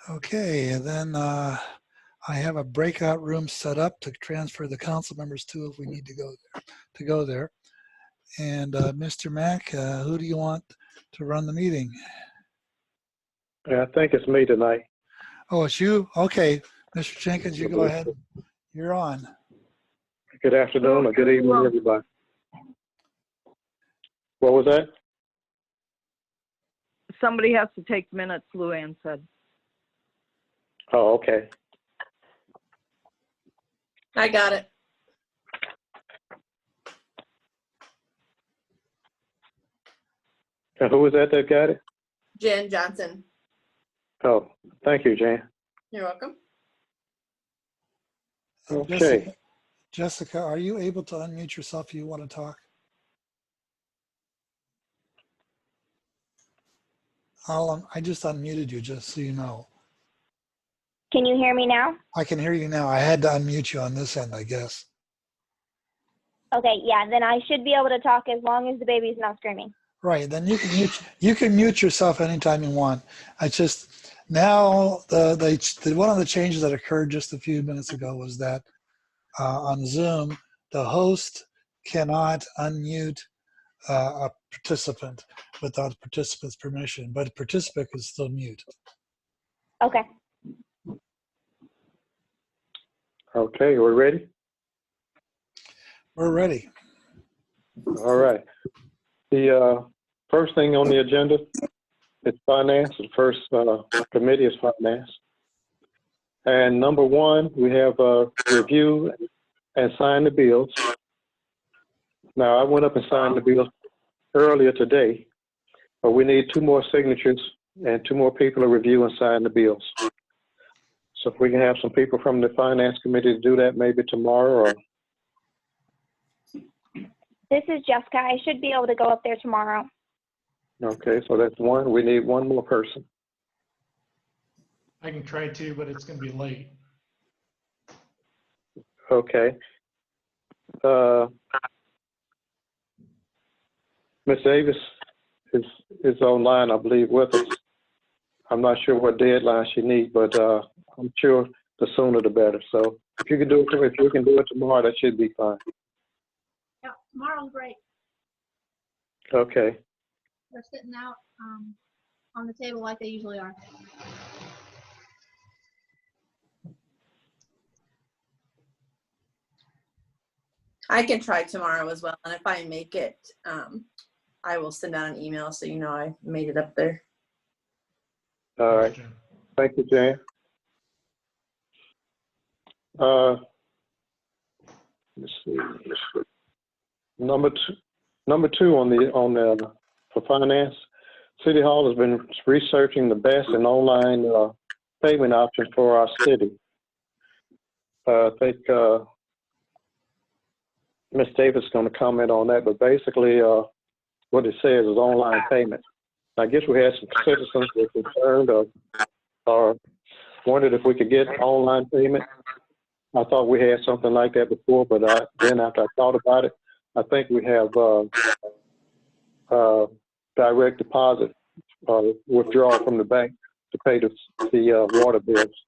Okay, and then I have a breakout room set up to transfer the council members to if we need to go there. And Mr. Mack, who do you want to run the meeting? Yeah, I think it's me tonight. Oh, it's you? Okay, Mr. Jenkins, you go ahead. You're on. Good afternoon or good evening, everybody. What was that? Somebody has to take minutes, Luann said. Oh, okay. I got it. And who was that got it? Jen Johnson. Oh, thank you, Jan. You're welcome. Okay. Jessica, are you able to unmute yourself if you want to talk? I just unmuted you, just so you know. Can you hear me now? I can hear you now. I had to unmute you on this end, I guess. Okay, yeah, then I should be able to talk as long as the baby's not screaming. Right, then you can mute yourself anytime you want. I just now the one of the changes that occurred just a few minutes ago was that on Zoom the host cannot unmute a participant without the participant's permission, but the participant can still mute. Okay. Okay, we're ready? We're ready. All right. The first thing on the agenda is finance. The first committee is finance. And number one, we have review and sign the bills. Now, I went up and signed the bills earlier today, but we need 2 more signatures and 2 more people to review and sign the bills. So if we can have some people from the finance committee to do that maybe tomorrow or. This is Jessica. I should be able to go up there tomorrow. Okay, so that's 1. We need 1 more person. I can try to, but it's going to be late. Okay. Ms. Davis is online, I believe, with us. I'm not sure what deadline she needs, but I'm sure the sooner the better. So if you can do it tomorrow, that should be fine. Yeah, tomorrow's great. Okay. They're sitting out on the table like they usually are. I can try tomorrow as well, and if I make it, I will send out an email so you know I made it up there. All right. Thank you, Jan. Let's see. Number two on the for finance, City Hall has been researching the best and online payment options for our city. I think Ms. Davis is going to comment on that, but basically what it says is online payment. I guess we had some citizens that were concerned or wondered if we could get online payment. I thought we had something like that before, but then after I thought about it, I think we have direct deposit withdrawal from the bank to pay the water bills.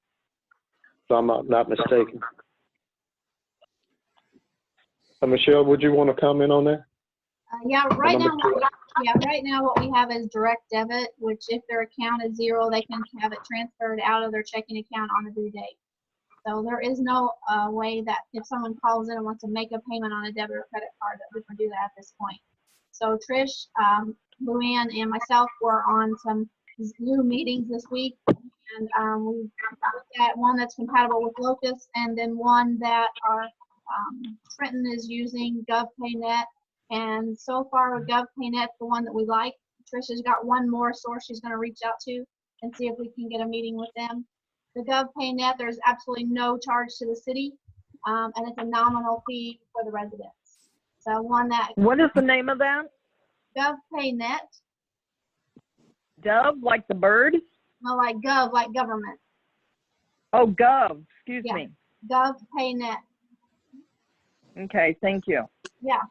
So I'm not mistaken. Michelle, would you want to comment on that? Yeah, right now what we have is direct debit, which if their account is 0, they can have it transferred out of their checking account on a due date. So there is no way that if someone calls in and wants to make a payment on a debit or credit card, that we can do that at this point. So Trish, Luann, and myself were on some Zoom meetings this week, and we looked at one that's compatible with Locust, and then one that our Trenton is using, GovPayNet. And so far with GovPayNet, the one that we like, Trisha's got one more source she's going to reach out to and see if we can get a meeting with them. The GovPayNet, there's absolutely no charge to the city, and it's a nominal fee for the residents. So one that. What is the name of that? GovPayNet. Dove, like the bird? No, like Gov, like government. Oh, Gov. Excuse me. GovPayNet. Okay, thank you. Yeah.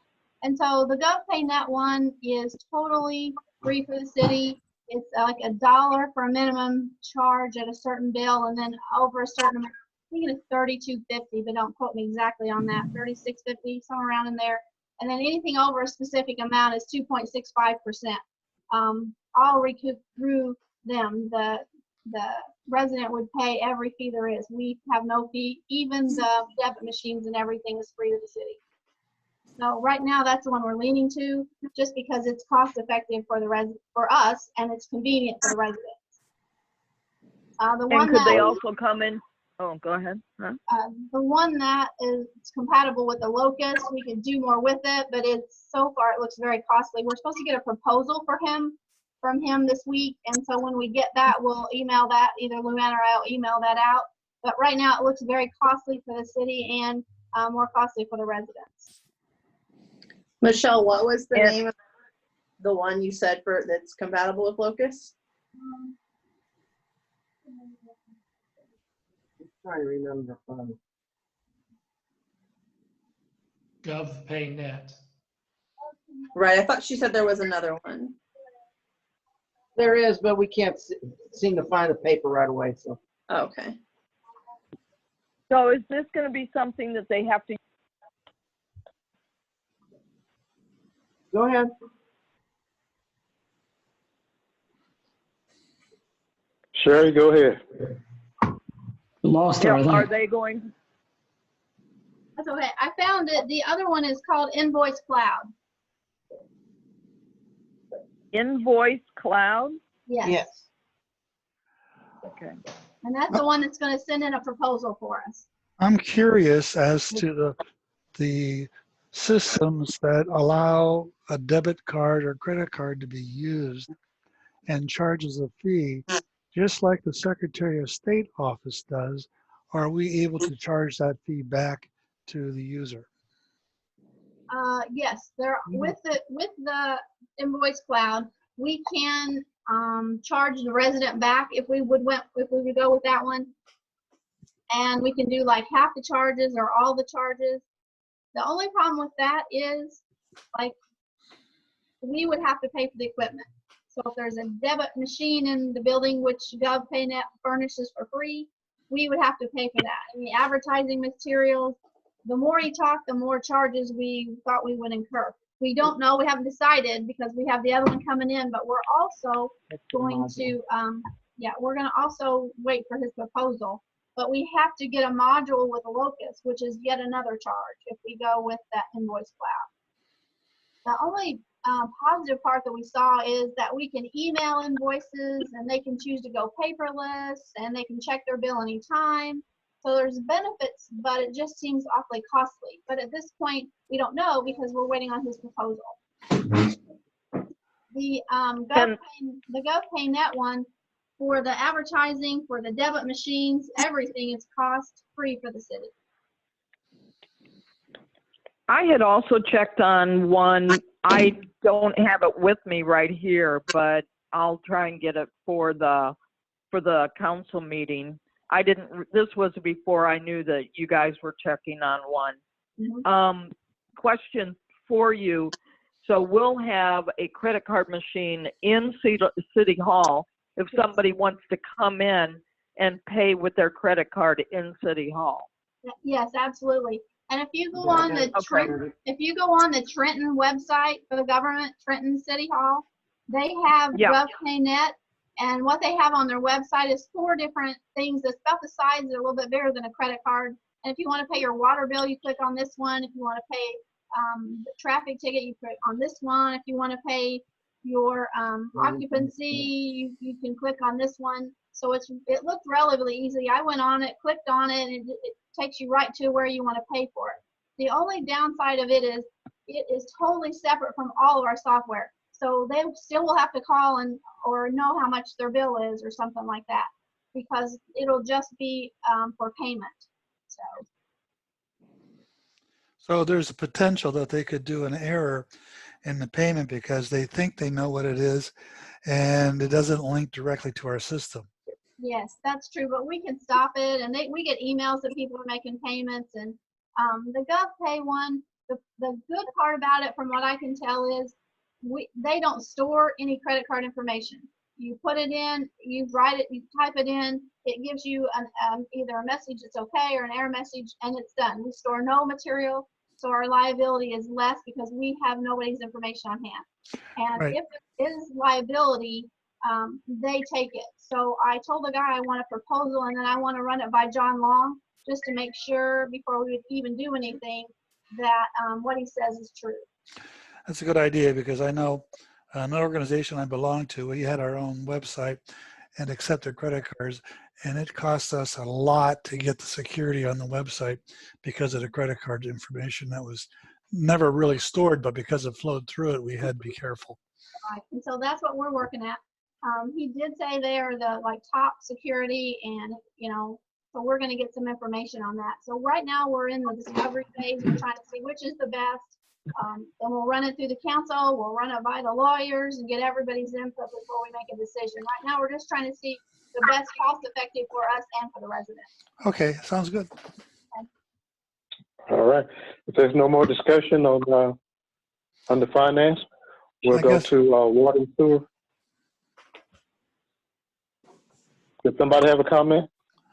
And so the GovPayNet one is totally free for the city. It's like $1 for a minimum charge at a certain bill, and then over a certain amount, I think it's $32.50, but don't quote me exactly on that. $36.50, somewhere around in there. And then anything over a specific amount is 2.65%. All recouped through them. The resident would pay every fee there is. We have no fee. Even the debit machines and everything is free to the city. So right now, that's the one we're leaning to, just because it's cost effective for for us, and it's convenient for the residents. The And one could they that also come in? Oh, go ahead. Huh? the one that is compatible with the Locust, we could do more with it, but it's so far it looks very costly. We're supposed to get a proposal from him this week, and so when we get that, we'll email that. Either Luann or I'll email that out. But right now, it looks very costly for the city and more costly for the residents. Michelle, what was the And- name of the one you said for that's compatible with Locust? Trying to remember. GovPayNet. Right, I thought she said there was another one. There is, but we can't seem to find the paper right away. So Oh, okay. So is this going to be something that they have to? go ahead. Sherry, go ahead. Lost her, I Are think. they going? That's okay. I found it. The other one is called Invoice Cloud. Invoice Cloud? Yes. Yes. Okay. And that's the one that's going to send in a proposal for us. I'm curious as to the systems that allow a debit card or credit card to be used and charges a fee, just like the Secretary of State office does. Are we able to charge that fee back to the user? Yes, there with the Invoice Cloud, we can charge the resident back if we would go with that one, and we can do like half the charges or all the charges. The only problem with that is, like, we would have to pay for the equipment. So if there's a debit machine in the building, which GovPayNet furnishes for free, we would have to pay for that. And the advertising materials, the more you talk, the more charges we thought we would incur. We don't know, we haven't decided because we have the other one coming in, but we're also going to, we're gonna also wait for his proposal. But we have to get a module with a Locust, which is yet another charge if we go with that Invoice Cloud. The only positive part that we saw is that we can email invoices and they can choose to go paperless and they can check their bill anytime. So there's benefits, but it just seems awfully costly. But at this point, we don't know because we're waiting on his proposal. The GovPayNet one, for the advertising, for the debit machines, everything is cost free for the city. I had also checked on one. I don't have it with me right here, but I'll try and get it for the council meeting. I didn't. This was before I knew that you guys were checking on one. Mm-hmm. Question for you. So we'll have a credit card machine in City Hall if somebody wants to come in and pay with their credit card in City Hall. Yes, absolutely. And if you go on the Trenton website for the government, Trenton City Hall, they have GovPayNet, and what they have on their website is 4 different things. It's about the size, they're a little bit bigger than a credit card. And if you want to pay your water bill, you click on this one. If you want to pay the traffic ticket, you click on this one. If you want to pay your occupancy, you can click on this one. So it looked relatively easy. I went on it, clicked on it, and it takes you right to where you want to pay for it. The only downside of it is totally separate from all of our software. So they still will have to call or know how much their bill is or something like that, because it'll just be for payment. So there's a potential that they could do an error in the payment because they think they know what it is and it doesn't link directly to our system. Yes, that's true, but we can stop it, and we get emails that people are making payments, and the GovPay one, the good part about it from what I can tell is they don't store any credit card information. You put it in, you write it, you type it in, it gives you either a message that's okay or an error message, and it's done. We store no material, so our liability is less because we have nobody's information on hand. And Right. if there is liability, they take it. So I told the guy I want a proposal, and then I want to run it by John Long just to make sure before we would even do anything that what he says is true. That's a good idea, because I know an organization I belong to, we had our own website and accepted credit cards, and it cost us a lot to get the security on the website because of the credit card information that was never really stored, but because it flowed through it, we had to be careful. Right. And so that's what we're working at. He did say they are the top security, and so we're going to get some information on that. So right now we're in the discovery phase. We're trying to see which is the best. Then we'll run it through the council. We'll run it by the lawyers and get everybody's input before we make a decision. Right now we're just trying to see the best cost effective for us and for the residents. Okay, sounds good. All right. If there's no more discussion on the finance, we'll go to water and sewer. Did somebody have a comment?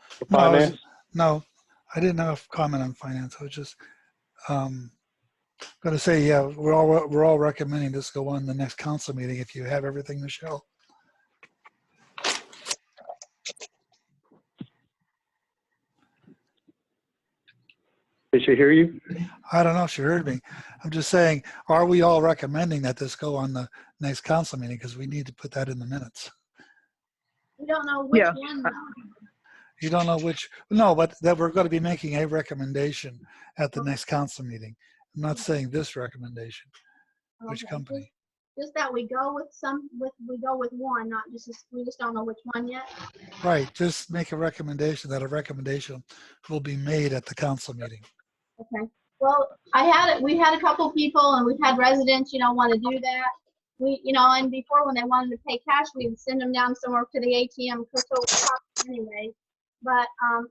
For finance? No, I didn't have a comment on finance. I was just going to say, yeah, we're all recommending this go on the next council meeting if you have everything to show. Did she hear you? I don't know if she heard me. I'm just saying, are we all recommending that this go on the next council meeting? Because we need to put that in the minutes. We don't know which Yeah. one. You don't know which, no, but that we're going to be making a recommendation at the next council meeting. I'm not saying this recommendation, which Okay. company. Just that we go with one, not just, we just don't know which one yet. Right, just make a recommendation that a recommendation will be made at the council meeting. Okay. Well, we had a couple people, and we've had residents, want to do that. And before, when they wanted to pay cash, we'd send them down somewhere to the ATM anyway. But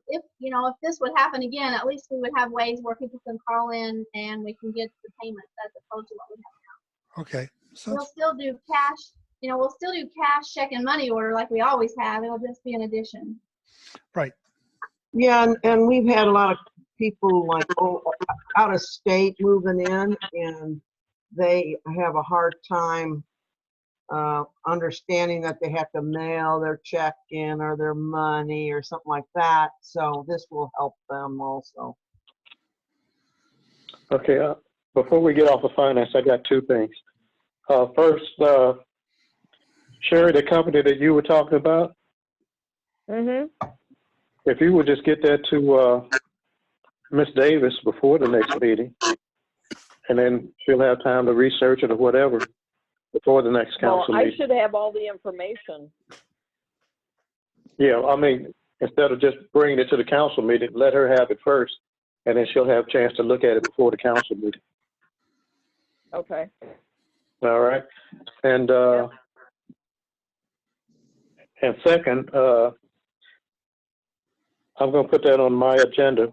if this would happen again, at least we would have ways where people can call in and we can get the payments as opposed to what we have now. Okay. So we'll still do cash. We'll still do cash, check, and money order like we always have. It'll just be an addition. right. Yeah, and we've had a lot of people like out of state moving in, and they have a hard time understanding that they have to mail their check in or their money or something like that. So this will help them also. Okay. Before we get off of finance, I got two things. First, Sherry, the company that you were talking about, if you would just get that to Miss Davis before the next meeting, and then she'll have time to research it or whatever before the next council Well, I meeting. should have all the information. Yeah, I mean, instead of just bringing it to the council meeting, let her have it first, and then she'll have a chance to look at it before the council meeting. Okay. All right. And and second, I'm going to put that on my agenda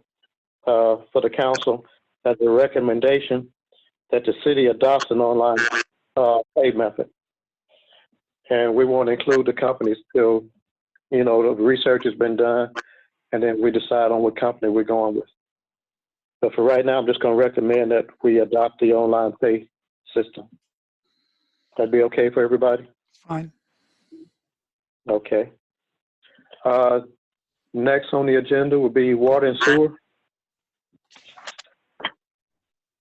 for the council as a recommendation that the city adopts an online pay method. And we want to include the companies till, the research has been done, and then we decide on what company we're going with. But for right now, I'm just going to recommend that we adopt the online pay system. That'd be okay for everybody? Fine. Okay. Next on the agenda will be water and sewer.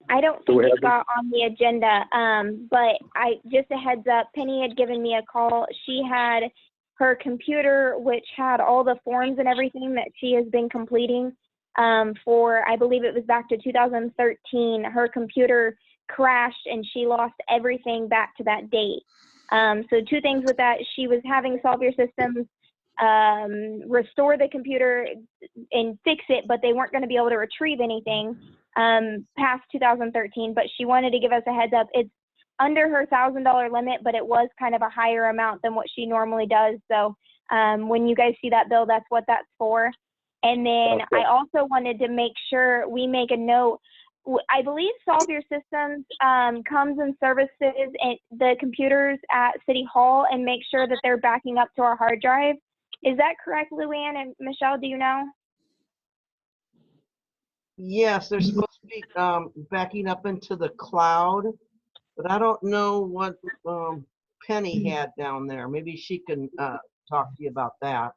I don't think it got on the agenda, but just a heads up, Penny had given me a call. She had her computer, which had all the forms and everything that she has been completing for, I believe it was back to 2013. Her computer crashed and she lost everything back to that date. So two things with that. She was having Solve Your Systems restore the computer and fix it, but they weren't going to be able to retrieve anything past 2013. But she wanted to give us a heads up. It's under her $1,000 limit, but it was kind of a higher amount than what she normally does. So when you guys see that bill, that's what that's for. And then I also wanted to make sure we make a note. I believe Solve Your Systems comes and services the computers at City Hall and makes sure that they're backing up to our hard drive. Is that correct, Luann and Michelle? Do you know? Yes, they're supposed to be backing up into the cloud, but I don't know what Penny had down there. Maybe she can talk to you about that.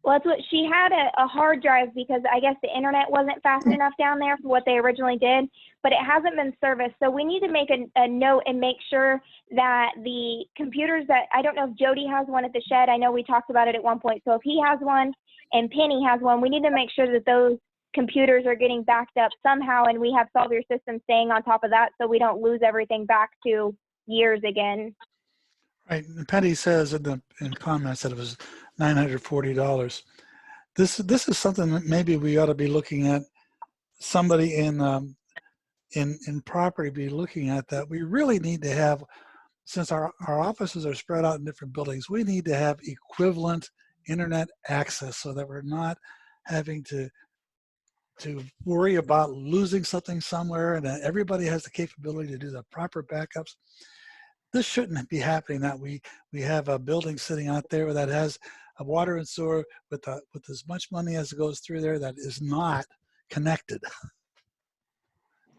Well, that's what she had, a hard drive, because I guess the internet wasn't fast enough down there for what they originally did, but it hasn't been serviced. So we need to make a note and make sure that the computers that, I don't know if Jody has one at the shed. I know we talked about it at one point. So if he has one and Penny has one, we need to make sure that those computers are getting backed up somehow, and we have Solve Your System staying on top of that so we don't lose everything back to years again. Right. And Penny says in comments that it was $940. This is something that maybe we ought to be looking at. Somebody in property be looking at that. We really need to have, since our offices are spread out in different buildings, we need to have equivalent internet access so that we're not having to worry about losing something somewhere, and that everybody has the capability to do the proper backups. This shouldn't be happening, that we have a building sitting out there that has a water and sewer with as much money as goes through there that is not connected.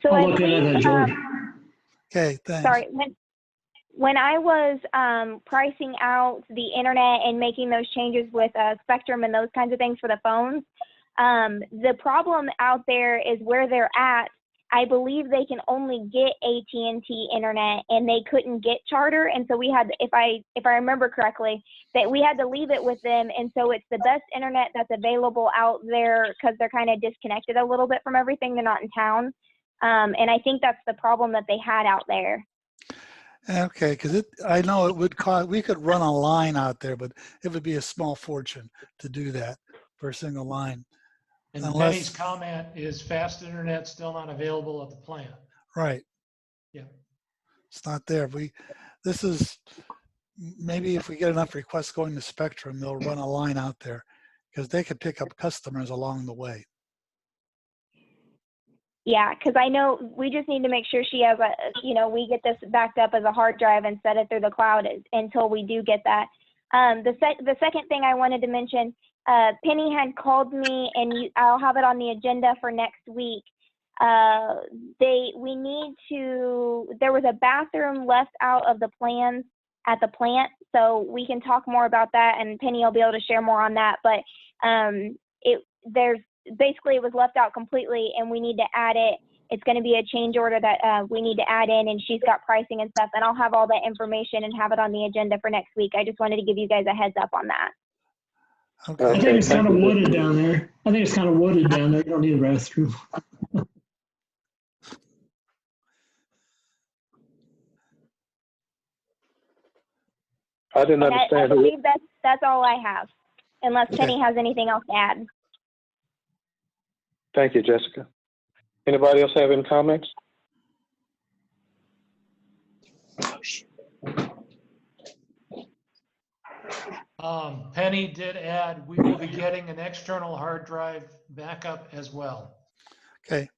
So I'll I look into believe, that, Jody. Okay, thanks. sorry, when I was pricing out the internet and making those changes with Spectrum and those kinds of things for the phones, the problem out there is where they're at. I believe they can only get AT&T internet, and they couldn't get Charter. And so we had, if I remember correctly, that we had to leave it with them. And so it's the best internet that's available out there because they're kind of disconnected a little bit from everything. They're not in town. And I think that's the problem that they had out there. Okay, because I know it would cost, we could run a line out there, but it would be a small fortune to do that for a single line. And Unless- Penny's comment is fast internet still not available at the plant. Right. Yeah. It's not there. This is, maybe if we get enough requests going to Spectrum, they'll run a line out there because they could pick up customers along the way. Yeah, because I know we just need to make sure she has we get this backed up as a hard drive and set it through the cloud until we do get that. The second thing I wanted to mention, Penny had called me, and I'll have it on the agenda for next week. There was a bathroom left out of the plans at the plant, so we can talk more about that, and Penny will be able to share more on that. But it was left out completely, and we need to add it. It's going to be a change order that we need to add in, and she's got pricing and stuff, and I'll have all that information and have it on the agenda for next week. I just wanted to give you guys a heads up on that. Okay. I think it's kind of wooded down there. You don't need a restroom. I didn't I understand. believe that's all I have, unless Okay. Penny has anything else to add. Thank you, Jessica. Anybody else have any comments? Penny did add, we will be getting an external hard drive backup as well. Okay.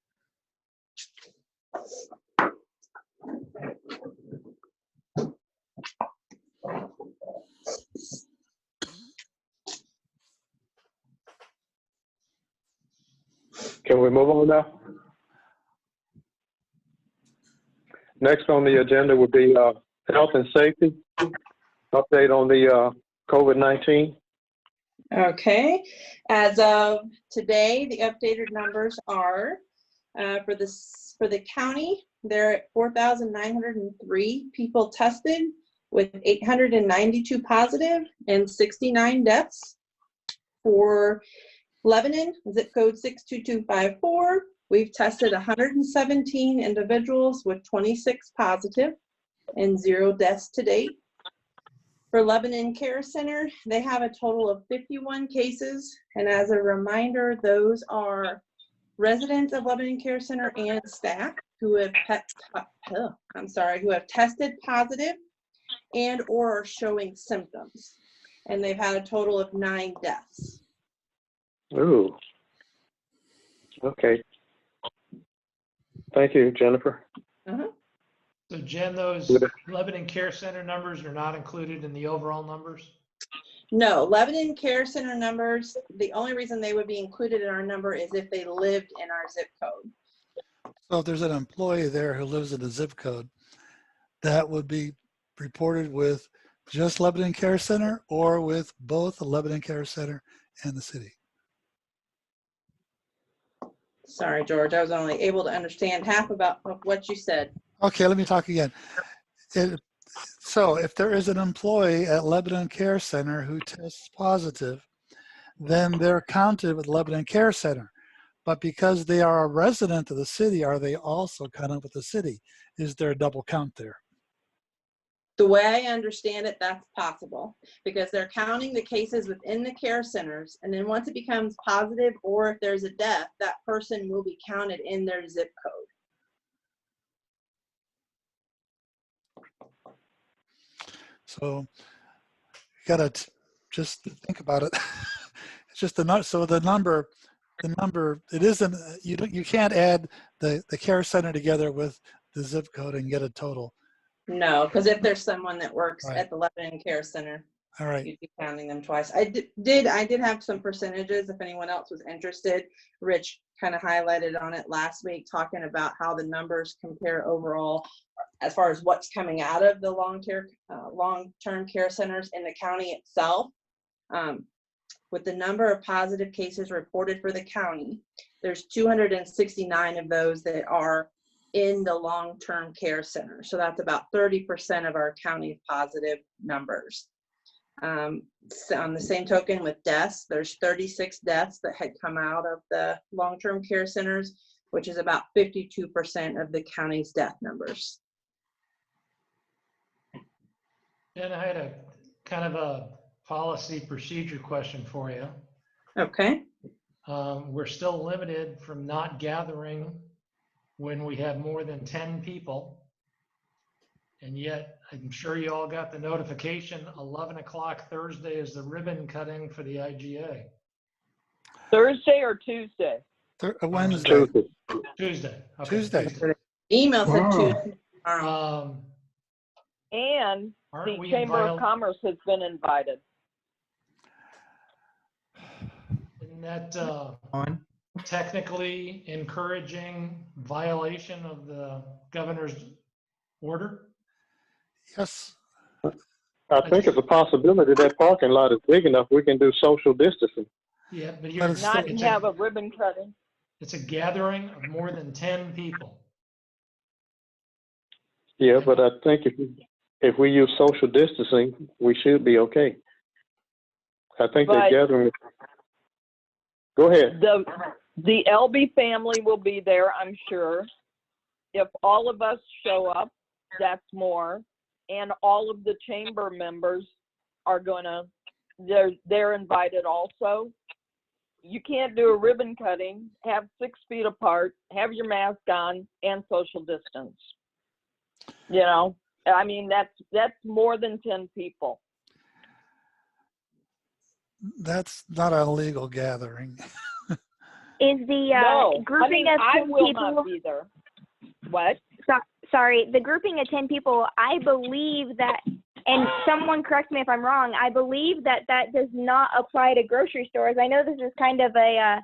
Can we move on now? Next on the agenda would be health and safety. Update on the COVID-19. Okay, as of today, the updated numbers are for the county, they're at 4,903 people tested with 892 positive and 69 deaths. For Lebanon, zip code 62254, we've tested 117 individuals with 26 positive and 0 deaths to date. For Lebanon Care Center, they have a total of 51 cases. And as a reminder, those are residents of Lebanon Care Center and staff who have tested positive and or are showing symptoms. And they've had a total of 9 deaths. Ooh. Okay. Thank you, Jennifer. So Jen, those Lebanon Care Center numbers are not included in the overall numbers? No, Lebanon Care Center numbers, the only reason they would be included in our number is if they lived in our zip code. So if there's an employee there who lives in a zip code, that would be reported with just Lebanon Care Center or with both the Lebanon Care Center and the city? Sorry, George, I was only able to understand half of what you said. Okay, let me talk again. So if there is an employee at Lebanon Care Center who tests positive, then they're counted with Lebanon Care Center. But because they are a resident of the city, are they also counted with the city? Is there a double count there? The way I understand it, that's possible because they're counting the cases within the care centers. And then once it becomes positive or if there's a death, that person will be counted in their zip code. So you gotta just think about it. It's just the number. So the number, it isn't, you can't add the care center together with the zip code and get a total. No, because if there's someone that works Right. at the Lebanon Care Center, All right. you'd be counting them twice. I did have some percentages if anyone else was interested. Rich kind of highlighted on it last week, talking about how the numbers compare overall as far as what's coming out of the long-term care centers in the county itself. With the number of positive cases reported for the county, there's 269 of those that are in the long-term care center. So that's about 30% of our county positive numbers. So on the same token with deaths, there's 36 deaths that had come out of the long-term care centers, which is about 52% of the county's death numbers. And I had a kind of a policy procedure question for you. Okay. We're still limited from not gathering when we have more than 10 people. And yet, I'm sure you all got the notification, 11 o'clock Thursday is the ribbon cutting for the IGA. Thursday or Tuesday? Wednesday. Tuesday. Okay. Tuesday. Email said Wow. Tuesday. And Aren't the we Chamber in of Commerce has been invited. Isn't that technically encouraging violation of the governor's order? Yes. I think it's a possibility that parking lot is big enough we can do social distancing. Yeah, but But it's Not still- have a ribbon cutting. it's a gathering of more than 10 people. Yeah, but I think if we use social distancing, we should be okay. I think But- they're gathering. Go ahead. The LB family will be there, I'm sure. If all of us show up, that's more. And all of the chamber members are they're invited also. You can't do a ribbon cutting, have 6 feet apart, have your mask on, and social distance. You know, I mean, that's more than 10 people. That's not a legal gathering. Is the No, I grouping mean, of I 10 will people? not be there. What? Sorry, the grouping of 10 people, I believe that, and someone correct me if I'm wrong, I believe that does not apply to grocery stores. I know this is kind of a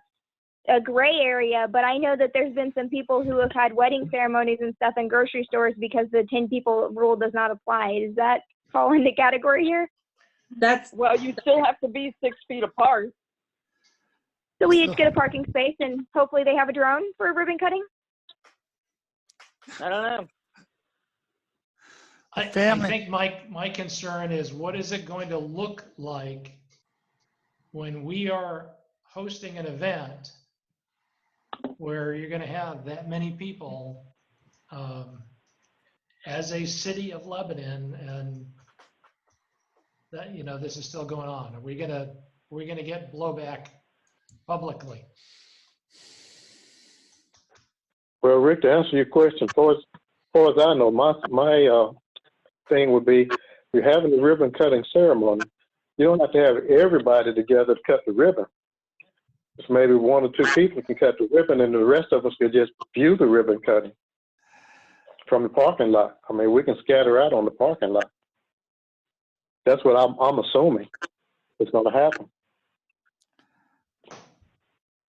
gray area, but I know that there's been some people who have had wedding ceremonies and stuff in grocery stores because the 10 people rule does not apply. Does that fall in the category here? Well, you still have to be 6 feet apart. So we each get a parking space and hopefully they have a drone for ribbon cutting? I don't know. I think my concern is, what is it going to look like when we are hosting an event where you're going to have that many people as a city of Lebanon, and that, you know, this is still going on? Are we going to get blowback publicly? Well, Rick, to answer your question, as far as I know, my thing would be, you're having the ribbon cutting ceremony. You don't have to have everybody together to cut the ribbon. So maybe 1 or 2 people can cut the ribbon, and the rest of us could just view the ribbon cutting from the parking lot. I mean, we can scatter out on the parking lot. That's what I'm assuming is going to happen.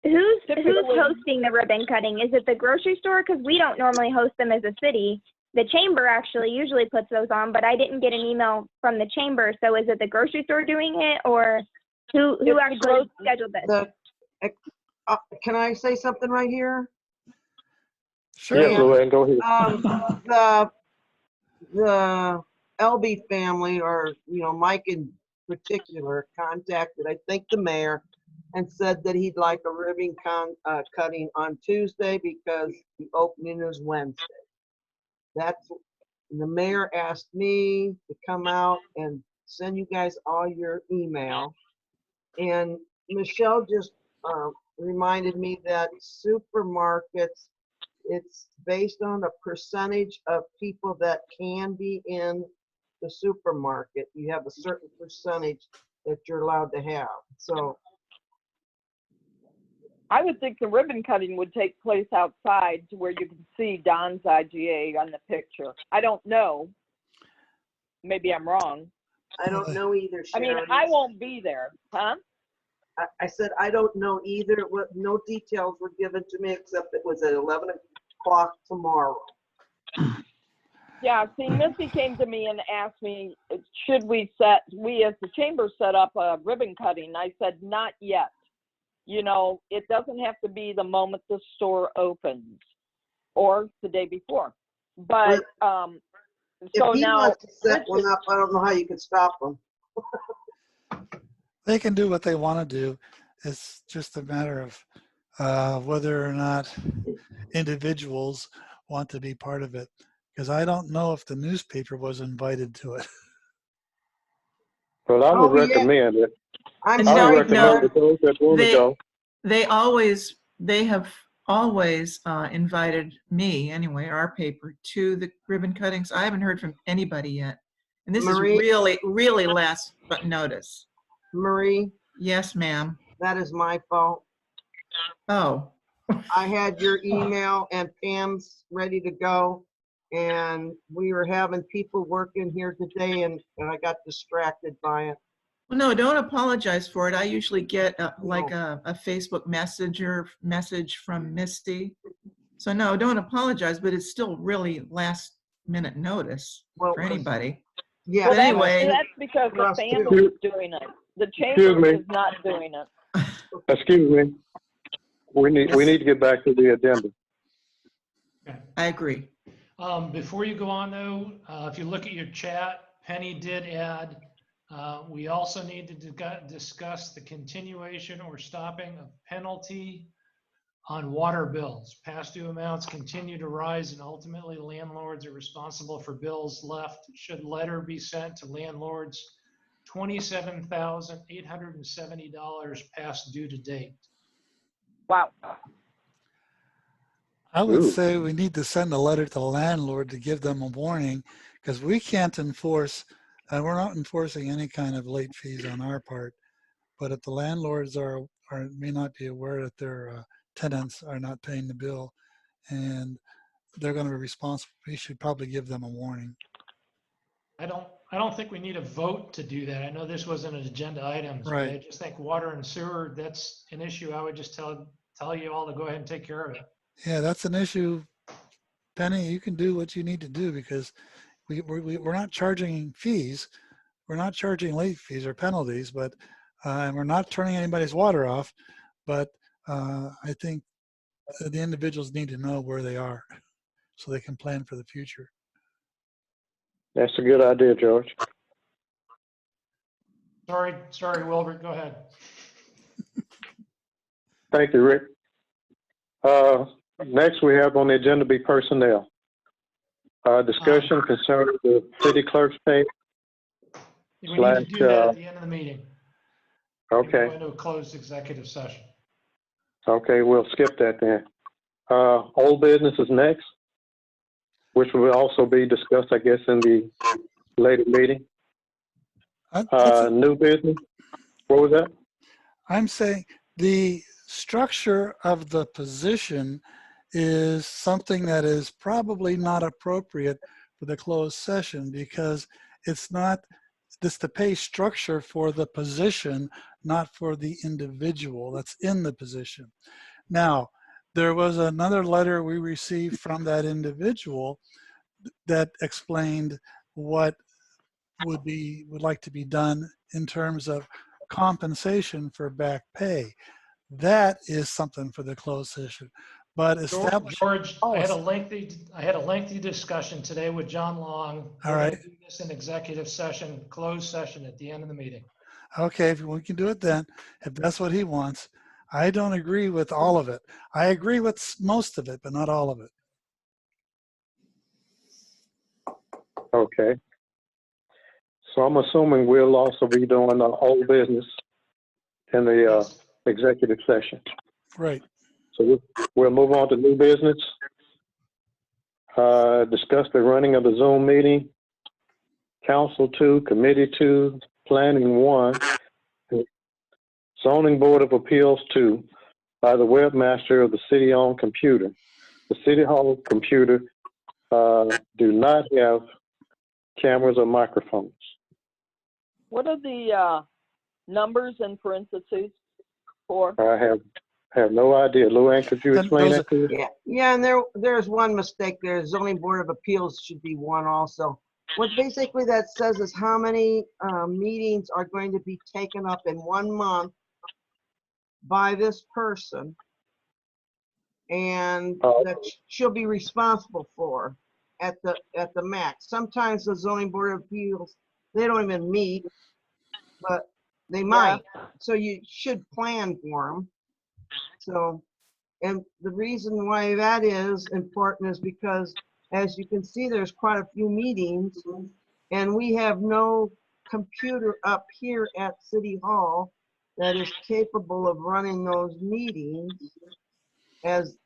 Who's hosting the ribbon cutting? Is it the grocery store? Because we don't normally host them as a city. The chamber actually usually puts those on, but I didn't get an email from the chamber. So is it the grocery store doing it, or who actually scheduled this? Can I say something right here? Sure. Yes, Luann, go ahead. The LB family, or Mike in particular, contacted I think the mayor and said that he'd like a ribbon cutting on Tuesday because the opening is Wednesday. The mayor asked me to come out and send you guys all your email, and Michelle just reminded me that supermarkets, it's based on a percentage of people that can be in the supermarket. You have a certain percentage that you're allowed to have. So I would think the ribbon cutting would take place outside to where you can see Don's IGA on the picture. I don't know. Maybe I'm wrong. I don't know either, I mean, Sharon. I won't be there, huh? I said, I don't know either. No details were given to me except it was at 11 o'clock tomorrow. Yeah, see, Missy came to me and asked me, should we as the chamber set up a ribbon cutting? I said, not yet. It doesn't have to be the moment the store opens or the day before. But, so if he now. wants to set one up, I don't know how you can stop him. They can do what they want to do. It's just a matter of whether or not individuals want to be part of it. Because I don't know if the newspaper was invited to it. Well, I would recommend it. I would recommend that those that want to go. They have always invited me, anyway, our paper, to the ribbon cuttings. I haven't heard from anybody yet. And this Marie, is really last but notice. Marie? Yes, ma'am. That is my fault. Oh. I had your email and Pam's ready to go, and we were having people working here today, and I got distracted by it. Well, no, don't apologize for it. I usually get a Facebook message from Misty. So no, don't apologize, but it's still really last minute notice for anybody. Yeah. But anyway. That's because the family is doing it. The chamber is not doing it. Excuse me. We need to get back to the agenda. Okay. I agree. Before you go on though, if you look at your chat, Penny did add, we also need to discuss the continuation or stopping of penalty on water bills. Past due amounts continue to rise, and ultimately landlords are responsible for bills left. Should letter be sent to landlords $27,870 past due to date. Wow. I would say we need to send a letter to the landlord to give them a warning, because we can't enforce, and we're not enforcing any kind of late fees on our part. But if the landlords may not be aware that their tenants are not paying the bill, and they're going to be responsible, we should probably give them a warning. I don't think we need a vote to do that. I know this wasn't an agenda item, Right. but I just think water and sewer, that's an issue. I would just tell you all to go ahead and take care of it. Yeah, that's an issue. Penny, you can do what you need to do, because we're not charging fees. We're not charging late fees or penalties, but and we're not turning anybody's water off. But I think the individuals need to know where they are so they can plan for the future. That's a good idea, George. Sorry, Wilbert, go ahead. Thank you, Rick. Next, we have on the agenda be personnel. Discussion concerning the city clerk's pay. We need to do that at the end of the meeting. Okay. Go into a closed executive session. Okay, we'll skip that then. Old business is next, which will also be discussed, I guess, in the later meeting. That's New business. What was that? I'm saying the structure of the position is something that is probably not appropriate for the closed session, because it's not, this the pay structure for the position, not for the individual that's in the position. Now, there was another letter we received from that individual that explained what would like to be done in terms of compensation for back pay. That is something for the closed session. But establish. George, I had a policy. lengthy discussion today with John Long. All We're right. gonna do this in executive session, closed session at the end of the meeting. Okay, if we can do it then, if that's what he wants. I don't agree with all of it. I agree with most of it, but not all of it. Okay. So I'm assuming we'll also be doing the old business in the executive session. Right. So we'll move on to new business. Discuss the running of the Zoom meeting. Council 2, Committee 2, Planning 1, Zoning Board of Appeals 2, by the webmaster of the city-owned computer. The City Hall computer do not have cameras or microphones. What are the numbers in parentheses for? I have no idea. Luann, could you explain that to us? Yeah, and there's one mistake there. Zoning Board of Appeals should be one also. What basically that says is how many meetings are going to be taken up in 1 month by this person, and that she'll be responsible for at the max. Sometimes the Zoning Board of Appeals, they don't even meet, but they might. So you should plan for them. So, and the reason why that is important is because, as you can see, there's quite a few meetings, and we have no computer up here at City Hall that is capable of running those meetings as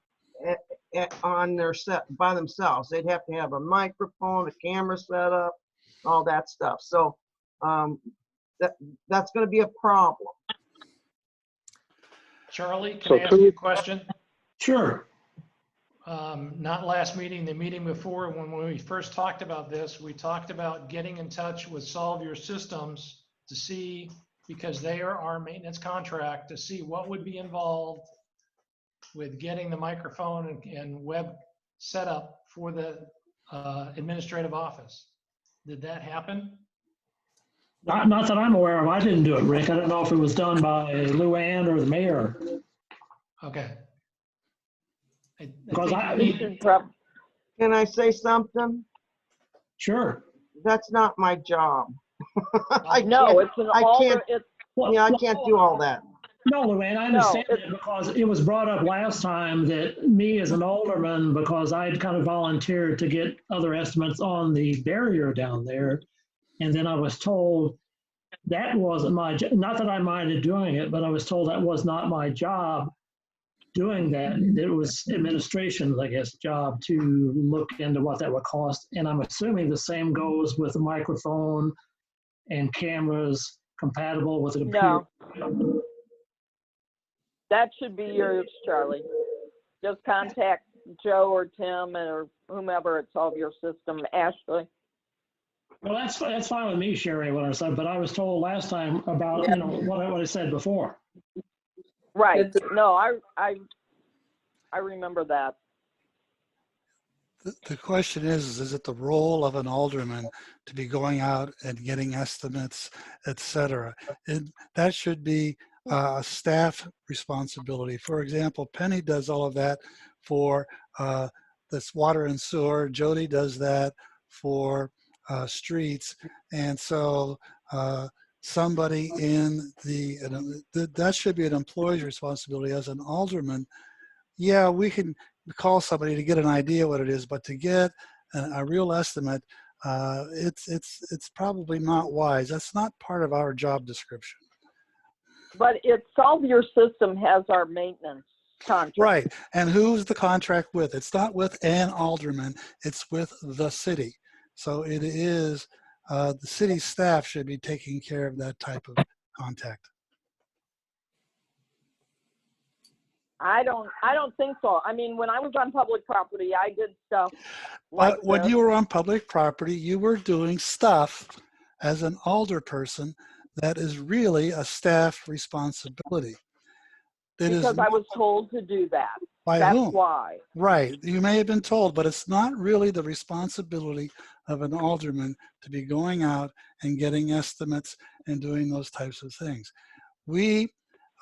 on their set by themselves. They'd have to have a microphone, a camera set up, all that stuff. So that's going to be a problem. Charlie, can I ask you a question? Sure. Not last meeting, the meeting before, when we first talked about this, we talked about getting in touch with Solve Your Systems to see, because they are our maintenance contract, to see what would be involved with getting the microphone and web setup for the administrative office. Did that happen? Not that I'm aware of. I didn't do it, Rick. I don't know if it was done by Luann or the mayor. Okay. Because Can I say something? Sure. That's not my job. I know it's an alder. I can't do all that. No, Luann, I understand that, because it was brought up last time that me as an alderman, because I'd kind of volunteered to get other estimates on the barrier down there. And then I was told that wasn't my job. Not that I minded doing it, but I was told that was not my job doing that. It was administration's, I guess, job to look into what that would cost. And I'm assuming the same goes with the microphone and cameras compatible with the computer. No. That should be yours, Charlie. Just contact Joe or Tim or whomever at Solve Your System, Ashley. Well, that's fine with me, Sherry, what I said, but I was told last time about, you know, what I said before. Right. No, I remember that. The question is it the role of an alderman to be going out and getting estimates, et cetera? That should be a staff responsibility. For example, Penny does all of that for this water and sewer. Jody does that for streets. And so somebody in that should be an employee's responsibility. As an alderman, yeah, we can call somebody to get an idea what it is, but to get a real estimate, it's probably not wise. That's not part of our job description. But Solve Your System has our maintenance contract. Right, and who's the contract with? It's not with an alderman, it's with the city. So it is, the city staff should be taking care of that type of contact. I don't think so. I mean, when I was on public property, I did stuff like But when this. you were on public property, you were doing stuff as an alder person that is really a staff responsibility. It is Because I not was told to do that. by That's whom? why. Right. You may have been told, but it's not really the responsibility of an alderman to be going out and getting estimates and doing those types of things.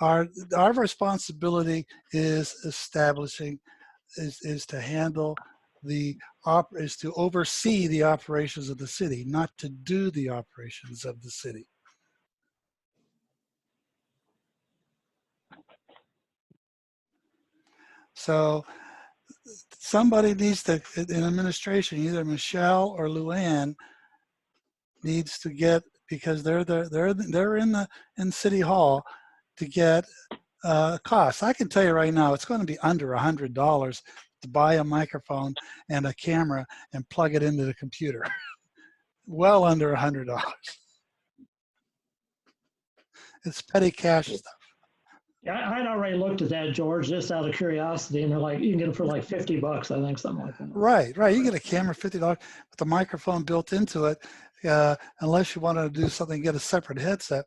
Our responsibility is establishing, is to handle is to oversee the operations of the city, not to do the operations of the city. So somebody needs to, in administration, either Michelle or Luann needs to get, because they're in City Hall, to get costs. I can tell you right now, it's going to be under $100 to buy a microphone and a camera and plug it into the computer. Well under $100. It's petty cash stuff. Yeah, I'd already looked at that, George, just out of curiosity, and they're like, you can get it for like $50, I think, something like that. Right. You get a camera, $50 with the microphone built into it, unless you want to do something, get a separate headset.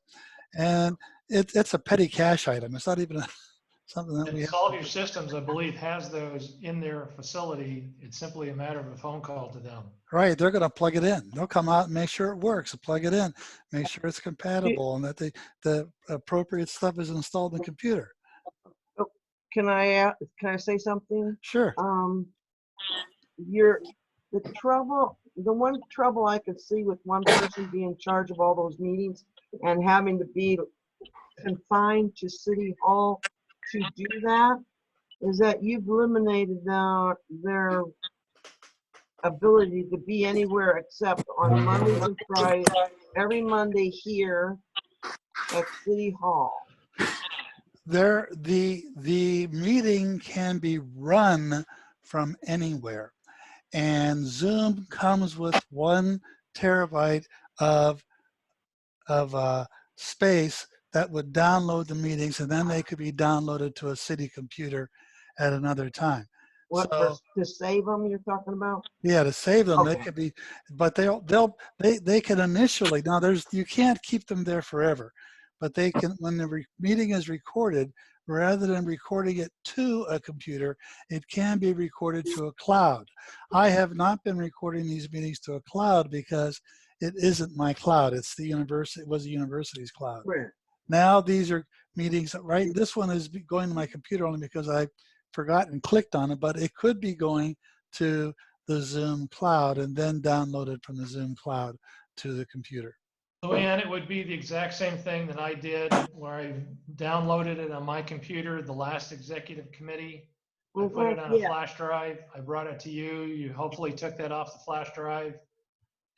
And it's a petty cash item. It's not even something that we And have. Solve Your Systems, I believe, has those in their facility. It's simply a matter of a phone call to them. Right. They're going to plug it in. They'll come out and make sure it works, plug it in, make sure it's compatible, and that the appropriate stuff is installed in the computer. Can I say something? Sure. The one trouble I could see with one person being in charge of all those meetings and having to be confined to City Hall to do that is that you've eliminated their ability to be anywhere except on Mondays and Fridays, every Monday here at City Hall. The meeting can be run from anywhere, and Zoom comes with 1 terabyte of space that would download the meetings, and then they could be downloaded to a city computer at another time. What, to save them you're talking about? Yeah, to save them, Okay. they could be, but they can initially, now you can't keep them there forever, but they can, when the meeting is recorded, rather than recording it to a computer, it can be recorded to a cloud. I have not been recording these meetings to a cloud because it isn't my cloud. It was the university's cloud. Right. Now these are meetings, right? This one is going to my computer only because I forgot and clicked on it, but it could be going to the Zoom cloud and then downloaded from the Zoom cloud to the computer. Luann, it would be the exact same thing that I did where I downloaded it on my computer, the last executive committee. I put it on a flash drive. I brought it to you. You hopefully took that off the flash drive.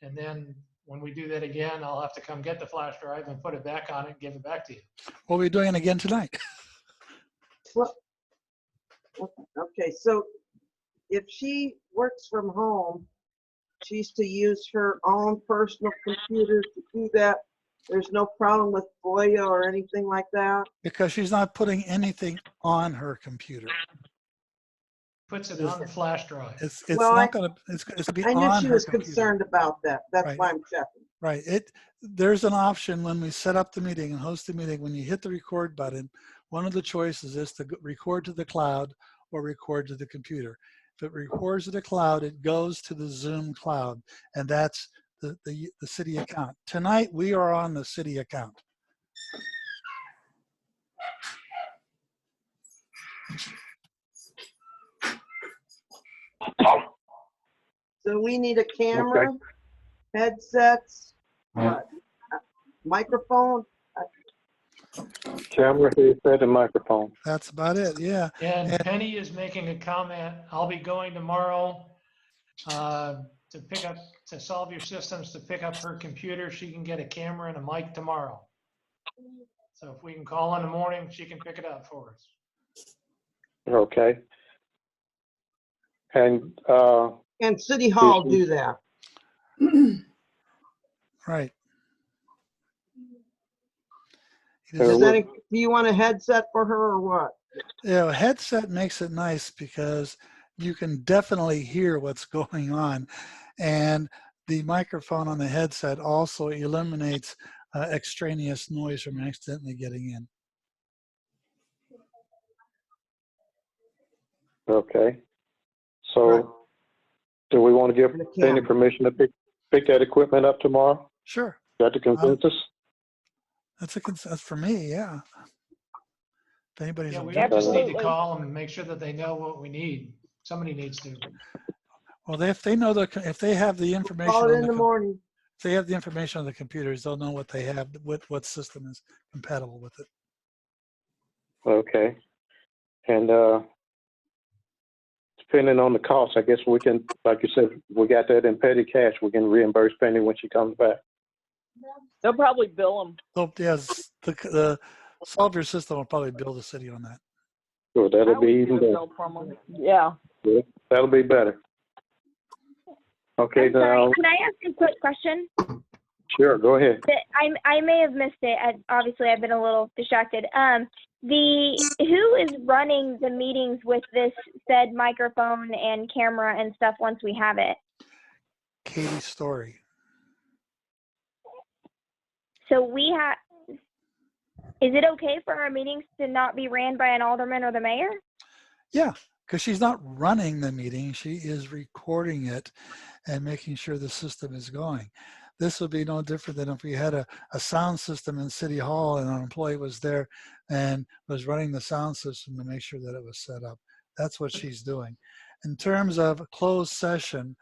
And then when we do that again, I'll have to come get the flash drive and put it back on it and give it back to you. Well, we're doing it again tonight. Well, okay, so if she works from home, she's to use her own personal computer to do that. There's no problem with FOIA or anything like that? Because she's not putting anything on her computer. Puts it on the flash drive. It's Well, not going to, it's going to be I knew on she her was computer. concerned about that. That's Right. why I'm checking. Right. There's an option when we set up the meeting and host the meeting, when you hit the record button, one of the choices is to record to the cloud or record to the computer. If it records to the cloud, it goes to the Zoom cloud, and that's the city account. Tonight, we are on the city account. So we need a camera, headsets, microphone. Camera, headset, and microphone. That's about it, yeah. And Penny is making a comment. I'll be going tomorrow to Solve Your Systems to pick up her computer. She can get a camera and a mic tomorrow. So if we can call in the morning, she can pick it up for us. Okay. And City Hall do that. Right. Does that, do you want a headset for her or what? Yeah, a headset makes it nice because you can definitely hear what's going on. And the microphone on the headset also eliminates extraneous noise from accidentally getting in. Okay. So do we want to give Penny permission to pick that equipment up tomorrow? Sure. Is that the consensus? That's for me, yeah. If anybody's Yeah, we objecting. just need to call them and make sure that they know what we need. Somebody needs to. Well, if they know if they have the information Call it on in the morning. if they have the information on the computers, they'll know what they have, what system is compatible with it. Okay. And depending on the cost, I guess we can, like you said, we got that in petty cash. We can reimburse Penny when she comes back. They'll probably bill them. So yes, the Solve Your System will probably bill the city on that. So that'll be even better. Yeah. That'll be better. Okay, I'm sorry, now. can I ask a quick question? Sure, go ahead. I may have missed it. Obviously, I've been a little distracted. Who is running the meetings with this said microphone and camera and stuff once we have it? Katie Story. So is it okay for our meetings to not be ran by an alderman or the mayor? Yeah, because she's not running the meeting. She is recording it and making sure the system is going. This would be no different than if we had a sound system in City Hall and an employee was there and was running the sound system to make sure that it was set up. That's what she's doing. In terms of closed session,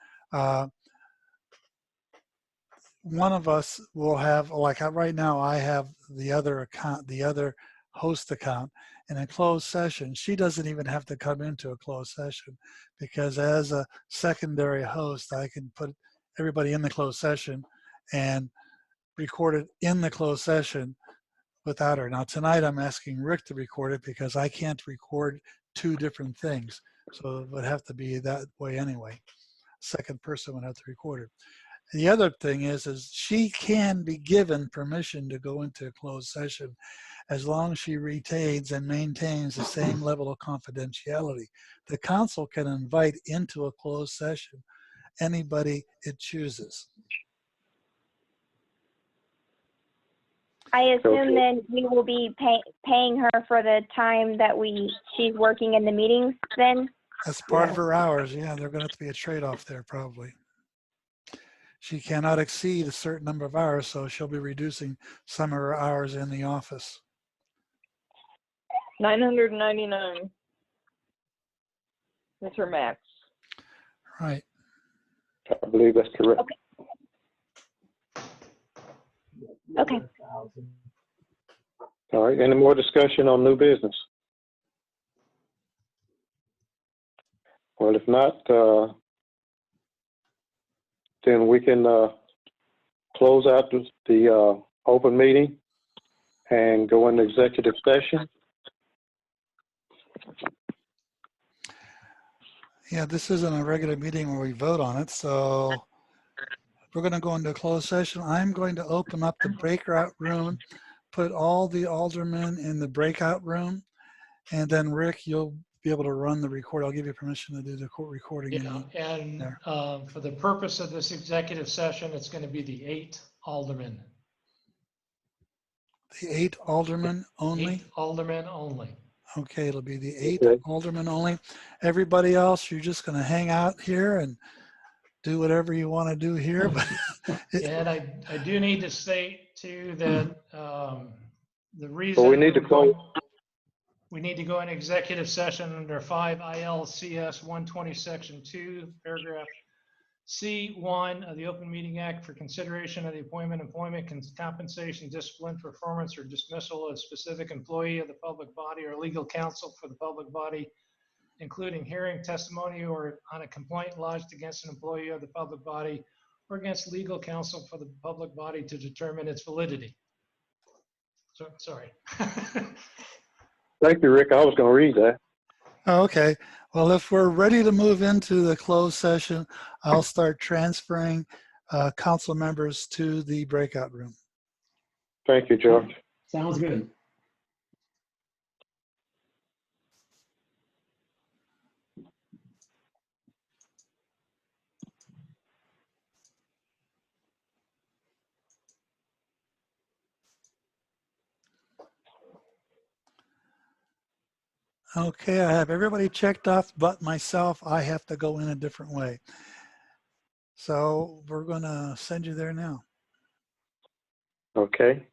one of us will have, like right now, I have the other account, the other host account. In a closed session, she doesn't even have to come into a closed session because as a secondary host, I can put everybody in the closed session and record it in the closed session without her. Now tonight I'm asking Rick to record it because I can't record two different things. So it would have to be that way anyway. Second person would have to record it. The other thing is she can be given permission to go into a closed session as long as she retains and maintains the same level of confidentiality. The council can invite into a closed session anybody it chooses. I assume then we will be paying her for the time that she's working in the meetings then? As part of her hours, yeah, there's going to have to be a trade-off there probably. She cannot exceed a certain number of hours, so she'll be reducing some of her hours in the office. $999. That's her max. Right. I believe that's correct. Okay. All right, any more discussion on new business? Well, if not, then we can close out the open meeting and go into executive session. Yeah, this isn't a regular meeting where we vote on it, so we're going to go into a closed session. I'm going to open up the breakout room, put all the aldermen in the breakout room, and then Rick, you'll be able to run the record. I'll give you permission to do the recording. Yeah, and for the purpose of this executive session, it's going to be the 8 aldermen. The 8 aldermen only? 8 aldermen only. Okay, it'll be the 8 aldermen only. Everybody else, you're just going to hang out here and do whatever you want to do here. But and I do need to state too that the reason we need to close. We need to go in executive session under 5 ILCS 120 section 2 paragraph C1 of the Open Meeting Act for consideration of the appointment, employment, compensation, discipline, performance, or dismissal of specific employee of the public body or legal counsel for the public body, including hearing testimony or on a complaint lodged against an employee of the public body or against legal counsel for the public body to determine its validity. So, sorry. Thank you, Rick. I was going to read that. Oh, okay. Well, if we're ready to move into the closed session, I'll start transferring council members to the breakout room. Thank you, George. Sounds good. Okay, I have everybody checked off but myself. I have to go in a different way. So we're going to send you there now. Okay.